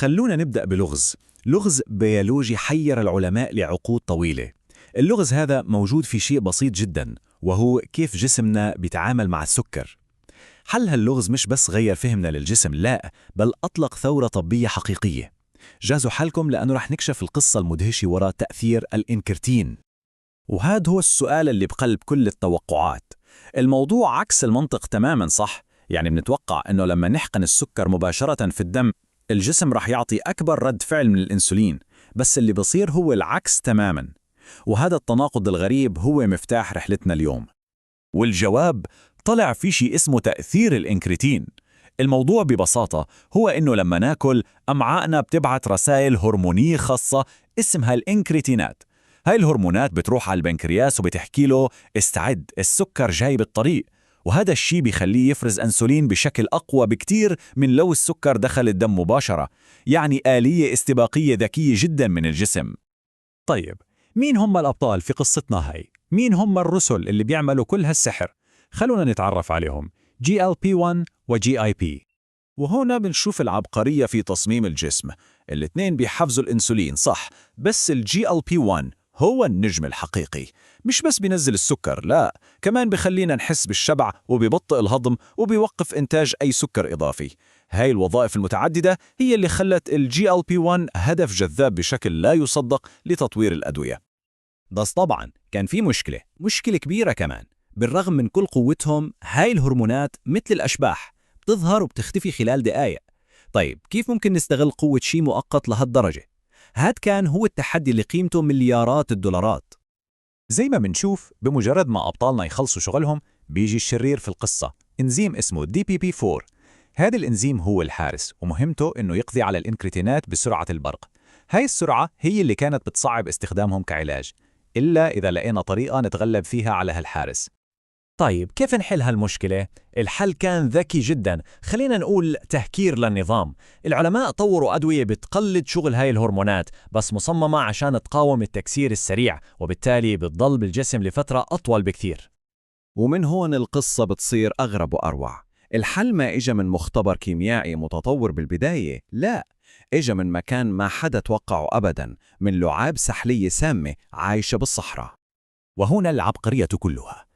خلونا نبدأ بلغز. لغز بيولوجي حير العلماء لعقود طويلة. اللغز هذا موجود في شيء بسيط جدا، وهو كيف جسمنا بيتعامل مع السكر. حل هاللغز مش بس غير فهمنا للجسم، لا، بل أطلق ثورة طبية حقيقية. جهزوا حالكم لأنه رح نكشف القصة المدهشة وراء تأثير الإنكرتين. وهذا هو السؤال اللي بقلب كل التوقعات. الموضوع عكس المنطق تماما، صح؟ يعني بنتوقع أنه لما نحقن السكر مباشرة في الدم الجسم رح يعطي أكبر رد فعل من الإنسولين، بس اللي بصير هو العكس تماما. وهذا التناقض الغريب هو مفتاح رحلتنا اليوم. والجواب طلع في شيء اسمه تأثير الإنكرتين. الموضوع ببساطة هو إنه لما ناكل أمعائنا بتبعت رسائل هرمونية خاصة اسمها الإنكرتينات. هاي الهرمونات بتروح على البنكرياس وبتحكي له استعد، السكر جاي بالطريق. وهذا الشيء بيخليه يفرز أنسولين بشكل أقوى بكتير من لو السكر دخل الدم مباشرة. يعني آلية استباقية ذكية جدا من الجسم. طيب، مين هم الأبطال في قصتنا هاي؟ مين هم الرسل اللي بيعملوا كل هالسحر؟ خلونا نتعرف عليهم. GLP-1 و GIP. وهنا بنشوف العبقرية في تصميم الجسم. الاثنين بيحفزوا الإنسولين، صح، بس ال GLP-1 هو النجم الحقيقي. مش بس بينزل السكر، لا، كمان بيخلينا نحس بالشبع وبيبطئ الهضم وبيوقف إنتاج أي سكر إضافي. هاي الوظائف المتعددة هي اللي خلت ال GLP-1 هدف جذاب بشكل لا يصدق لتطوير الأدوية. بس طبعا كان في مشكلة كبيرة كمان. بالرغم من كل قوتهم، هاي الهرمونات مثل الأشباح بتظهر وبتختفي خلال دقائق. طيب، كيف ممكن نستغل قوة شيء مؤقت لهالدرجة؟ هاد كان هو التحدي اللي قيمته مليارات الدولارات. زي ما بنشوف، بمجرد ما أبطالنا يخلصوا شغلهم بيجي الشرير في القصة، إنزيم اسمه DPP4. هذا الإنزيم هو الحارس، ومهمته إنه يقضي على الإنكريتينات بسرعة البرق. هاي السرعة هي اللي كانت بتصعب استخدامهم كعلاج، إلا إذا لقينا طريقة نتغلب فيها على هالحارس. طيب، كيف نحل هالمشكلة؟ الحل كان ذكي جدا، خلينا نقول تهكير للنظام. العلماء طوروا أدوية بتقلد شغل هاي الهرمونات، بس مصممة عشان تقاوم التكسير السريع، وبالتالي بتضل بالجسم لفترة أطول بكثير. ومن هون القصة بتصير أغرب وأروع. الحل ما إجا من مختبر كيميائي متطور بالبداية، لا، إجا من مكان ما حدا توقعه أبدا، من لعاب سحلية سامة عايشة بالصحراء. وهنا العبقرية كلها.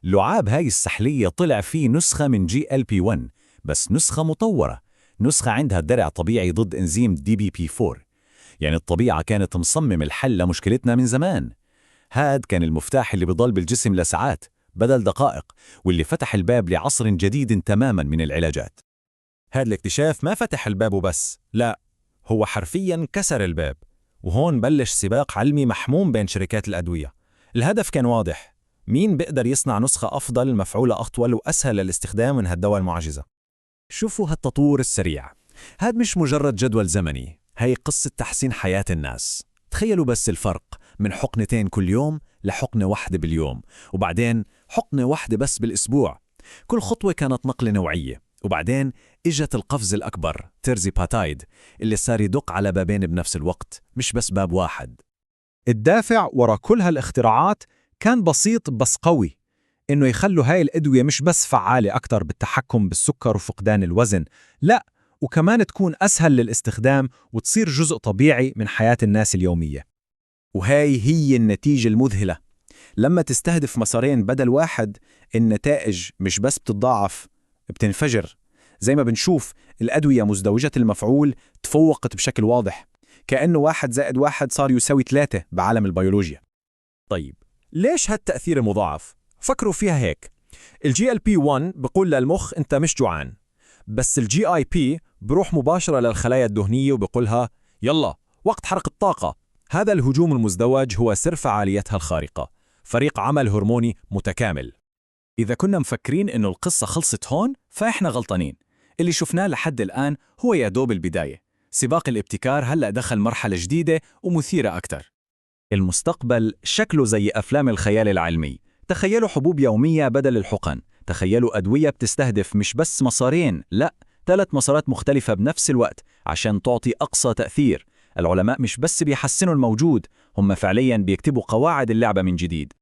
لعاب هاي السحلية طلع فيه نسخة من GLP-1، بس نسخة مطورة، نسخة عندها درع طبيعي ضد إنزيم DPP4. يعني الطبيعة كانت مصمم الحل لمشكلتنا من زمان. هاد كان المفتاح اللي بضل بالجسم لساعات بدل دقائق، واللي فتح الباب لعصر جديد تماما من العلاجات. هاد الاكتشاف ما فتح الباب وبس، لا، هو حرفيا كسر الباب. وهون بلش سباق علمي محموم بين شركات الأدوية. الهدف كان واضح: مين بيقدر يصنع نسخة أفضل، مفعولة أطول وأسهل للاستخدام من هالدواء المعجزة. شوفوا هالتطور السريع. هاد مش مجرد جدول زمني، هي قصة تحسين حياة الناس. تخيلوا بس الفرق من حقنتين كل يوم لحقنة واحدة باليوم، وبعدين حقنة واحدة بس بالأسبوع. كل خطوة كانت نقلة نوعية، وبعدين إجت القفز الأكبر، تيرزيباتايد، اللي صار يدق على بابين بنفس الوقت، مش بس باب واحد. الدافع وراء كل هالاختراعات كان بسيط بس قوي، إنه يخلوا هاي الأدوية مش بس فعالة أكتر بالتحكم بالسكر وفقدان الوزن، لا، وكمان تكون أسهل للاستخدام وتصير جزء طبيعي من حياة الناس اليومية. وهاي هي النتيجة المذهلة. لما تستهدف مسارين بدل واحد، النتائج مش بس بتتضاعف، بتنفجر. زي ما بنشوف، الأدوية مزدوجة المفعول تفوقت بشكل واضح، كأنه 1+1 صار يساوي 3 بعالم البيولوجيا. طيب، ليش هالتأثير المضاعف؟ فكروا فيها هيك. GLP-1 بقول للمخ أنت مش جوعان، بس GIP بروح مباشرة للخلايا الدهنية وبقولها يلا وقت حرق الطاقة. هذا الهجوم المزدوج هو سر فعاليتها الخارقة، فريق عمل هرموني متكامل. إذا كنا مفكرين إنه القصة خلصت هون، فإحنا غلطانين. اللي شفناه لحد الآن هو يا دوب البداية. سباق الابتكار هلأ دخل مرحلة جديدة ومثيرة أكتر. المستقبل شكله زي أفلام الخيال العلمي. تخيلوا حبوب يومية بدل الحقن، تخيلوا أدوية بتستهدف مش بس مسارين، لا، 3 مسارات مختلفة بنفس الوقت عشان تعطي أقصى تأثير. العلماء مش بس بيحسنوا الموجود، هم فعلياً بيكتبوا قواعد اللعبة من جديد.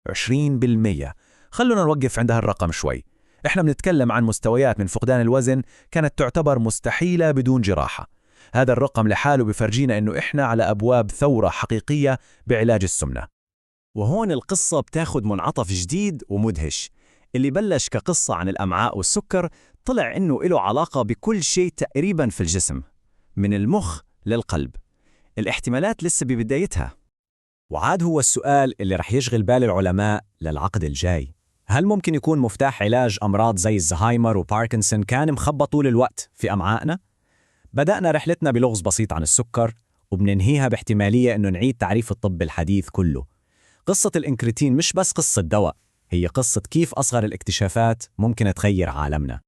20%. خلونا نوقف عند هالرقم شوي. احنا بنتكلم عن مستويات من فقدان الوزن كانت تعتبر مستحيلة بدون جراحة. هذا الرقم لحاله بفرجينا إنه إحنا على أبواب ثورة حقيقية بعلاج السمنة. وهون القصة بتاخد منعطف جديد ومدهش. اللي بلش كقصة عن الأمعاء والسكر طلع إنه له علاقة بكل شيء تقريبا في الجسم، من المخ للقلب. الاحتمالات لسه ببدايتها. وعاد هو السؤال اللي رح يشغل بال العلماء للعقد الجاي. هل ممكن يكون مفتاح علاج أمراض زي الزهايمر وباركنسون كان مخبى طول الوقت في أمعائنا؟ بدأنا رحلتنا بلغز بسيط عن السكر، وبننهيها باحتمالية إنه نعيد تعريف الطب الحديث كله. قصة الإنكريتين مش بس قصة دواء، هي قصة كيف أصغر الاكتشافات ممكن تغير عالمنا.